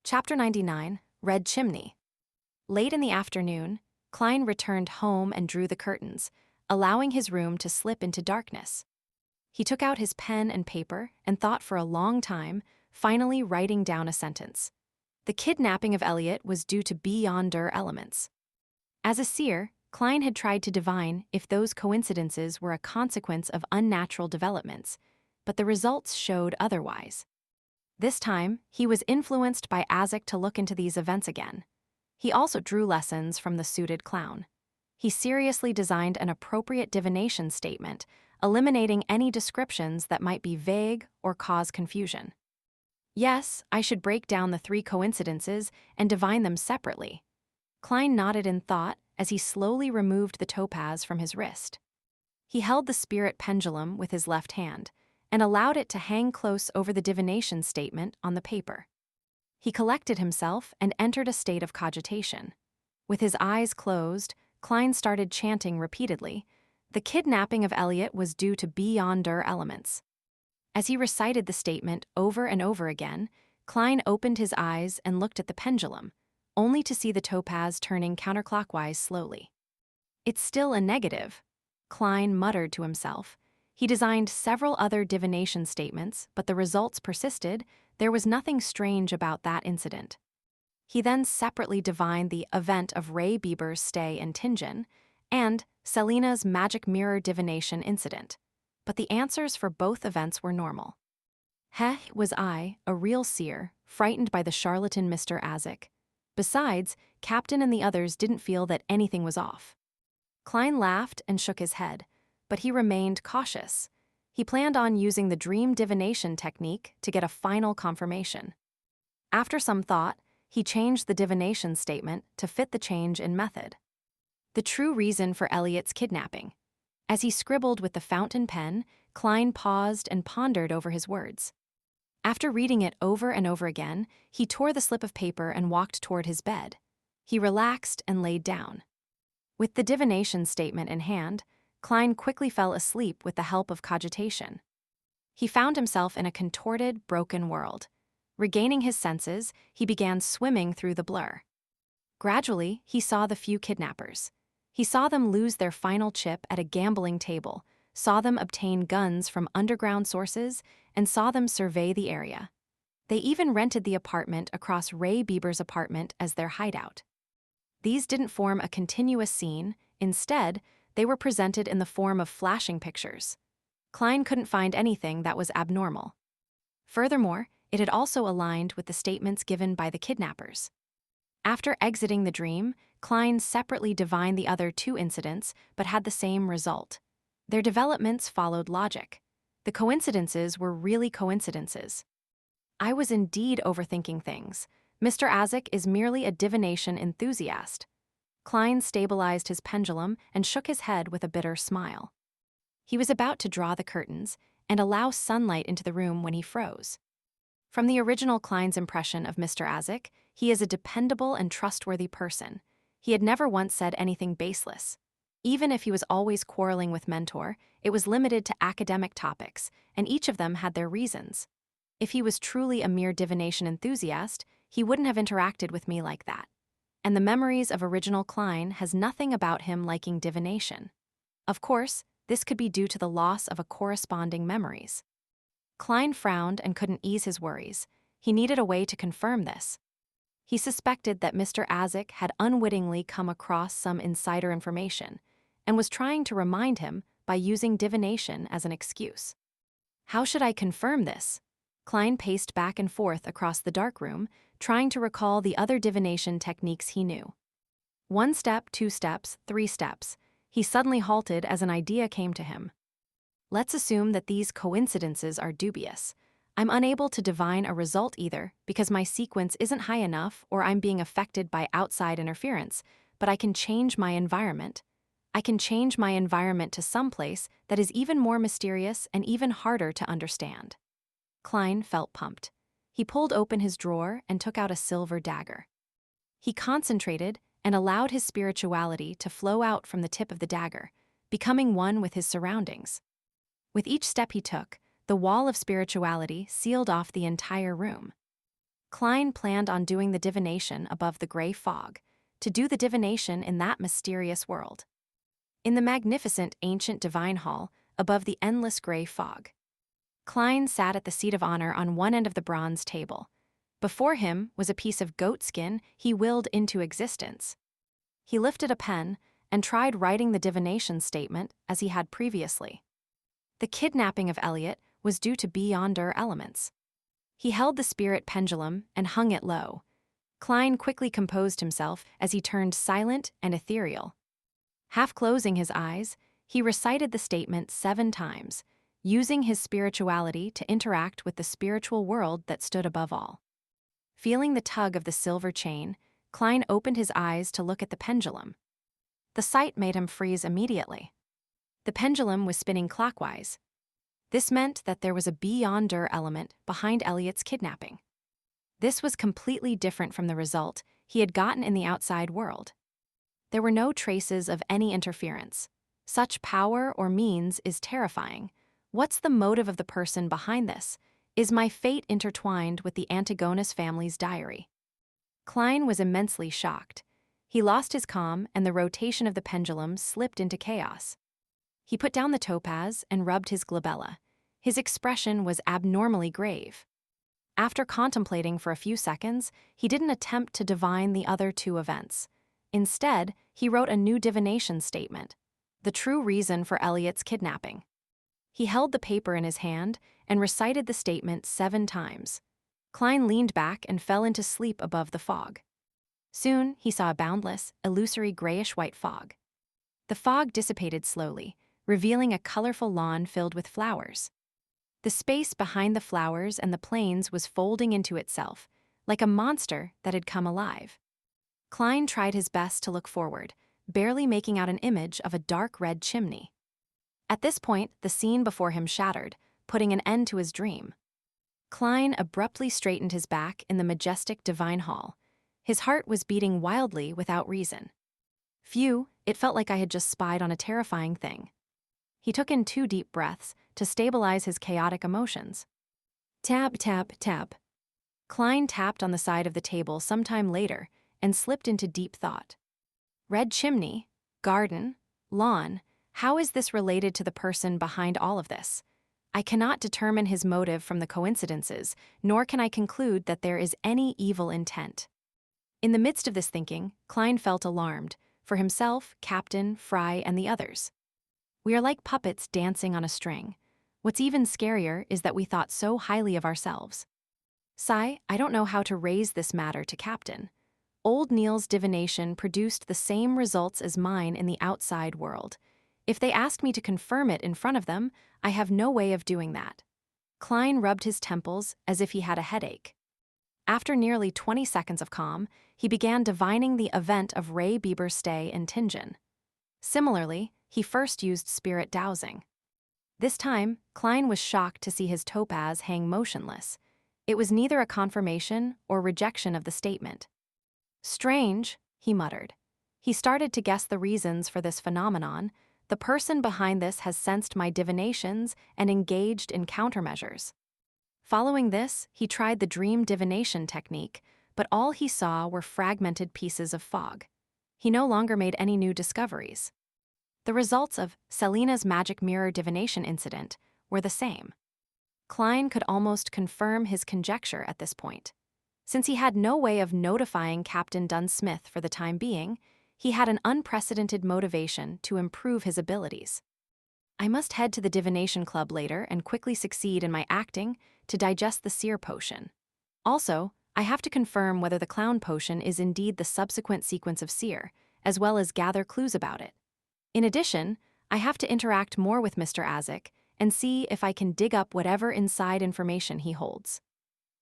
Chapter 99, Red Chimney. Late in the afternoon, Klein returned home and drew the curtains, allowing his room to slip into darkness. He took out his pen and paper and thought for a long time, finally writing down a sentence. The kidnapping of Elliot was due to beyonder elements. As a seer, Klein had tried to divine if those coincidences were a consequence of unnatural developments, but the results showed otherwise. This time, he was influenced by Isaac to look into these events again. He also drew lessons from the suited clown. He seriously designed an appropriate divination statement, eliminating any descriptions that might be vague or cause confusion. Yes, I should break down the three coincidences and divine them separately. Klein nodded in thought as he slowly removed the topaz from his wrist. He held the spirit pendulum with his left hand and allowed it to hang close over the divination statement on the paper. He collected himself and entered a state of cogitation. With his eyes closed, Klein started chanting repeatedly, "The kidnapping of Elliot was due to beyonder elements." As he recited the statement over and over again, Klein opened his eyes and looked at the pendulum, only to see the topaz turning counterclockwise slowly. "It's still a negative," Klein muttered to himself. He designed several other divination statements, but the results persisted. There was nothing strange about that incident. He then separately divined the event of Ray Bieber's stay in Tingen and Selina's magic mirror divination incident, but the answers for both events were normal. Was I, a real seer, frightened by the charlatan Mr. Isaac? Besides, Captain and the others didn't feel that anything was off. Klein laughed and shook his head, but he remained cautious. He planned on using the dream divination technique to get a final confirmation. After some thought, he changed the divination statement to fit the change in method. The true reason for Elliot's kidnapping. As he scribbled with the fountain pen, Klein paused and pondered over his words. After reading it over and over again, he tore the slip of paper and walked toward his bed. He relaxed and laid down. With the divination statement in hand, Klein quickly fell asleep with the help of cogitation. He found himself in a contorted, broken world. Regaining his senses, he began swimming through the blur. Gradually, he saw the few kidnappers. He saw them lose their final chip at a gambling table, saw them obtain guns from underground sources, and saw them survey the area. They even rented the apartment across Ray Bieber's apartment as their hideout. These didn't form a continuous scene. Instead, they were presented in the form of flashing pictures. Klein couldn't find anything that was abnormal. Furthermore, it had also aligned with the statements given by the kidnappers. After exiting the dream, Klein separately divined the other two incidents but had the same result. Their developments followed logic. The coincidences were really coincidences. I was indeed overthinking things. Mr. Isaac is merely a divination enthusiast. Klein stabilized his pendulum and shook his head with a bitter smile. He was about to draw the curtains and allow sunlight into the room when he froze. From the original Klein's impression of Mr. Isaac, he is a dependable and trustworthy person. He had never once said anything baseless. Even if he was always quarreling with Mentor, it was limited to academic topics, and each of them had their reasons. If he was truly a mere divination enthusiast, he wouldn't have interacted with me like that. And the memories of original Klein has nothing about him liking divination. Of course, this could be due to the loss of a corresponding memories. Klein frowned and couldn't ease his worries. He needed a way to confirm this. He suspected that Mr. Isaac had unwittingly come across some insider information and was trying to remind him by using divination as an excuse. How should I confirm this? Klein paced back and forth across the dark room, trying to recall the other divination techniques he knew. 1 step, 2 steps, 3 steps. He suddenly halted as an idea came to him. Let's assume that these coincidences are dubious. I'm unable to divine a result either because my sequence isn't high enough or I'm being affected by outside interference, but I can change my environment. I can change my environment to some place that is even more mysterious and even harder to understand. Klein felt pumped. He pulled open his drawer and took out a silver dagger. He concentrated and allowed his spirituality to flow out from the tip of the dagger, becoming one with his surroundings. With each step he took, the wall of spirituality sealed off the entire room. Klein planned on doing the divination above the gray fog, to do the divination in that mysterious world. In the magnificent ancient divine hall, above the endless gray fog, Klein sat at the seat of honor on one end of the bronze table. Before him was a piece of goat skin he willed into existence. He lifted a pen and tried writing the divination statement as he had previously. The kidnapping of Elliot was due to beyonder elements. He held the spirit pendulum and hung it low. Klein quickly composed himself as he turned silent and ethereal. Half closing his eyes, he recited the statement 7 times, using his spirituality to interact with the spiritual world that stood above all. Feeling the tug of the silver chain, Klein opened his eyes to look at the pendulum. The sight made him freeze immediately. The pendulum was spinning clockwise. This meant that there was a beyonder element behind Elliot's kidnapping. This was completely different from the result he had gotten in the outside world. There were no traces of any interference. Such power or means is terrifying. What's the motive of the person behind this? Is my fate intertwined with the Antigonus family's diary? Klein was immensely shocked. He lost his calm and the rotation of the pendulum slipped into chaos. He put down the topaz and rubbed his glabella. His expression was abnormally grave. After contemplating for a few seconds, he didn't attempt to divine the other 2 events. Instead, he wrote a new divination statement, the true reason for Elliot's kidnapping. He held the paper in his hand and recited the statement 7 times. Klein leaned back and fell into sleep above the fog. Soon, he saw a boundless, illusory grayish-white fog. The fog dissipated slowly, revealing a colorful lawn filled with flowers. The space behind the flowers and the plains was folding into itself, like a monster that had come alive. Klein tried his best to look forward, barely making out an image of a dark red chimney. At this point, the scene before him shattered, putting an end to his dream. Klein abruptly straightened his back in the majestic divine hall. His heart was beating wildly without reason. Phew, it felt like I had just spied on a terrifying thing. He took in 2 deep breaths to stabilize his chaotic emotions. Tap, tap, tap. Klein tapped on the side of the table sometime later and slipped into deep thought. Red chimney, garden, lawn, how is this related to the person behind all of this? I cannot determine his motive from the coincidences, nor can I conclude that there is any evil intent. In the midst of this thinking, Klein felt alarmed, for himself, Captain, Fry, and the others. We are like puppets dancing on a string. What's even scarier is that we thought so highly of ourselves. Sigh, I don't know how to raise this matter to Captain. Old Neil's divination produced the same results as mine in the outside world. If they ask me to confirm it in front of them, I have no way of doing that. Klein rubbed his temples as if he had a headache. After nearly 20 seconds of calm, he began divining the event of Ray Bieber's stay in Tingen. Similarly, he first used spirit dowsing. This time, Klein was shocked to see his topaz hang motionless. It was neither a confirmation or rejection of the statement. Strange, he muttered. He started to guess the reasons for this phenomenon. The person behind this has sensed my divinations and engaged in countermeasures. Following this, he tried the dream divination technique, but all he saw were fragmented pieces of fog. He no longer made any new discoveries. The results of Selina's magic mirror divination incident were the same. Klein could almost confirm his conjecture at this point. Since he had no way of notifying Captain Dunsmith for the time being, he had an unprecedented motivation to improve his abilities. I must head to the divination club later and quickly succeed in my acting to digest the seer potion. Also, I have to confirm whether the clown potion is indeed the subsequent sequence of seer, as well as gather clues about it. In addition, I have to interact more with Mr. Azik and see if I can dig up whatever inside information he holds.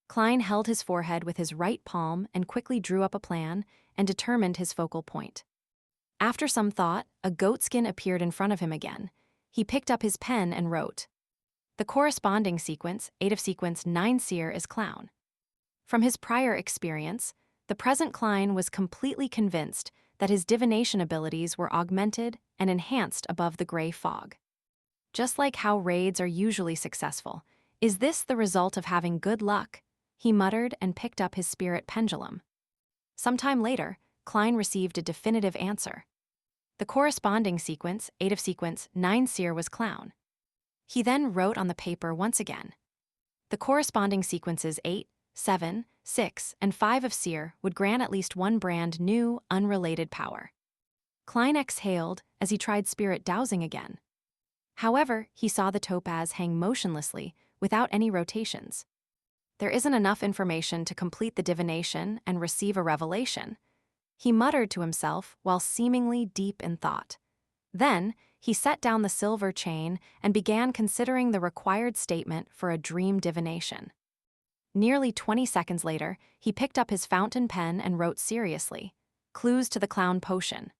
Klein held his forehead with his right palm and quickly drew up a plan and determined his focal point. After some thought, a goatskin appeared in front of him again. He picked up his pen and wrote. The corresponding sequence, 8 of sequence 9 seer, is clown. From his prior experience, the present Klein was completely convinced that his divination abilities were augmented and enhanced above the gray fog. Just like how raids are usually successful, is this the result of having good luck? He muttered and picked up his spirit pendulum. Sometime later, Klein received a definitive answer. The corresponding sequence, 8 of sequence 9 seer, was clown. He then wrote on the paper once again. The corresponding sequences 8, 7, 6, and 5 of seer would grant at least one brand new, unrelated power. Klein exhaled as he tried spirit dowsing again. However, he saw the topaz hang motionlessly, without any rotations. There isn't enough information to complete the divination and receive a revelation, he muttered to himself while seemingly deep in thought. Then, he set down the silver chain and began considering the required statement for a dream divination. Nearly 20 seconds later, he picked up his fountain pen and wrote seriously, "Clues to the clown potion."